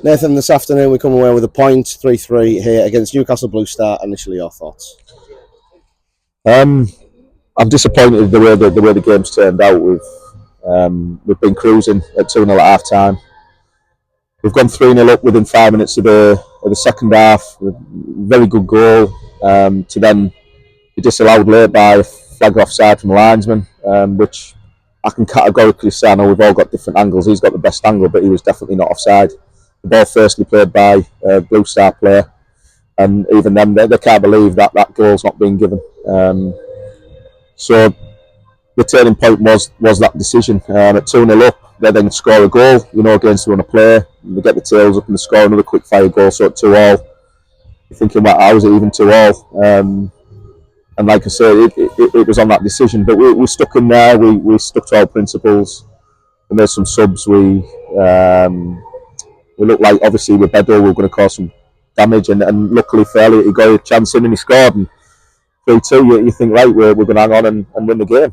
Nathan, this afternoon we come away with a point, 3-3 here against Newcastle Blue Star. Initially, your thoughts? I'm disappointed with the way the game's turned out. We've been cruising at 2-0 at half time. We've gone 3-0 up within 5 minutes of the second half. Very good goal to then be disallowed late by a flag offside from the linesman, which I can categorically say. I know we've all got different angles. He's got the best angle, but he was definitely not offside. The ball firstly played by a Blue Star player, and even them, they can't believe that goal's not being given. So the turning point was that decision. At 2-0 up, they then score a goal, against the run of play. They get the tails up and they score another quick fire goal, so at 2-2. You're thinking, well, how is it even 2-2? And like I said, it was on that decision, but we stuck in there. We stuck to our principles. We made some subs. We looked like, obviously, with Bedo, we were going to cause some damage, and luckily for Elliot, he got a chance in and he scored. And 3-2, you think, right, we're going to hang on and win the game.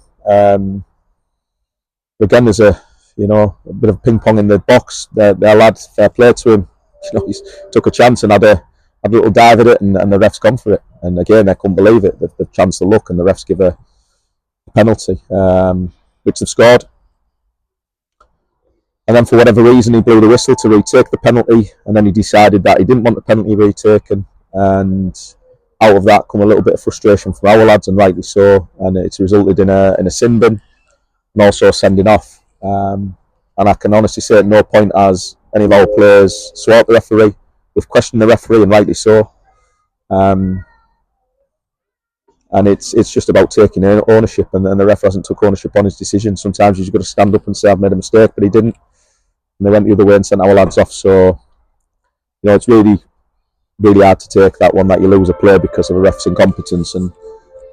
Again, there's a bit of ping pong in the box. Their lad, fair play to him. He took a chance and had a little dive at it, and the ref's gone for it. And again, I couldn't believe it. The chance to look, and the refs give a penalty, which they've scored. And then for whatever reason, he blew the whistle to retake the penalty, and then he decided that he didn't want the penalty retaken. And out of that come a little bit of frustration from our lads, and rightly so. And it's resulted in a sin bin and also sending off. And I can honestly say at no point has any of our players swore the referee. We've questioned the referee, and rightly so. And it's just about taking ownership, and the ref hasn't took ownership on his decision. Sometimes you've got to stand up and say, I've made a mistake, but he didn't. And they went the other way and sent our lads off. So, it's really, really hard to take that one, that you lose a play because of a ref's incompetence. And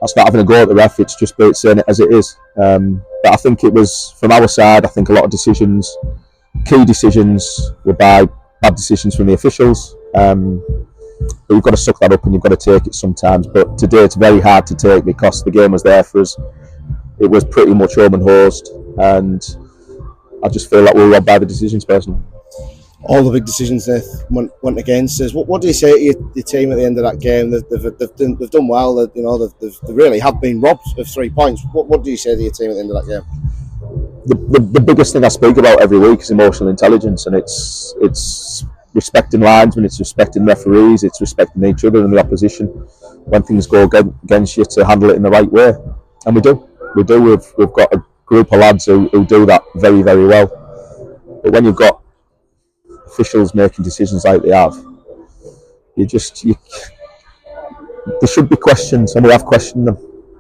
that's not having a go at the ref, it's just saying it as it is. But I think it was, from our side, I think a lot of decisions, key decisions, were bad decisions from the officials. But you've got to suck that up and you've got to take it sometimes. But today it's very hard to take because the game was there for us. It was pretty much home and hosed, and I just feel like we were robbed by the decisions personally. All the big decisions went against us. What do you say to your team at the end of that game? They've done well. They really have been robbed of 3 points. What do you say to your team at the end of that game? The biggest thing I speak about every week is emotional intelligence, and it's respecting linesmen, it's respecting referees, it's respecting each other and the opposition when things go against you, to handle it in the right way. And we do. We've got a group of lads who do that very, very well. But when you've got officials making decisions like they have, there should be questions, and we have questioned them.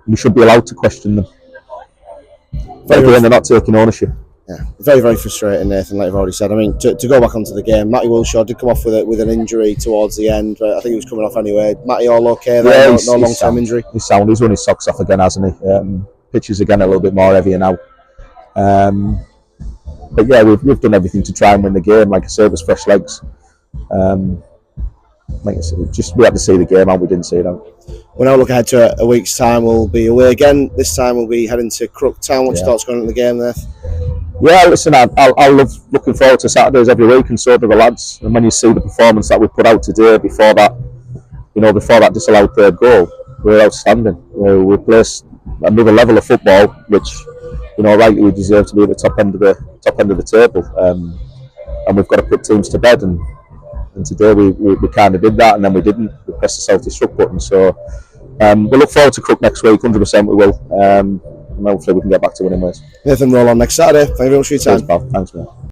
We should be allowed to question them. But again, they're not taking ownership. Yeah, very, very frustrating, Nathan, like you've already said. I mean, to go back onto the game, Matty Wilshaw did come off with an injury towards the end. I think he was coming off anyway. Matty, all okay there? Yeah, no long-term injury? He's sound. He's run his socks off again, hasn't he? Pitches again a little bit more heavier now. But yeah, we've done everything to try and win the game. Like I said, it was fresh legs. Like I said, we had to see the game out. We didn't see it out. We'll now look ahead to a week's time. We'll be away again. This time we'll be heading to Crook Town. What's your thoughts going into the game there? Yeah, listen, I love looking forward to Saturdays every week, and so do the lads. And when you see the performance that we put out today before that disallowed third goal, we're outstanding. We placed another level of football, which rightly we deserve to be at the top end of the table. And we've got to put teams to bed. And today we kind of did that, and then we didn't. We pressed the self-destruct button. So we'll look forward to Crook next week. 100% we will. And hopefully we can get back to winning ways. Nathan, roll on next Saturday. Thank you very much for your time. Cheers, pal. Thanks, mate.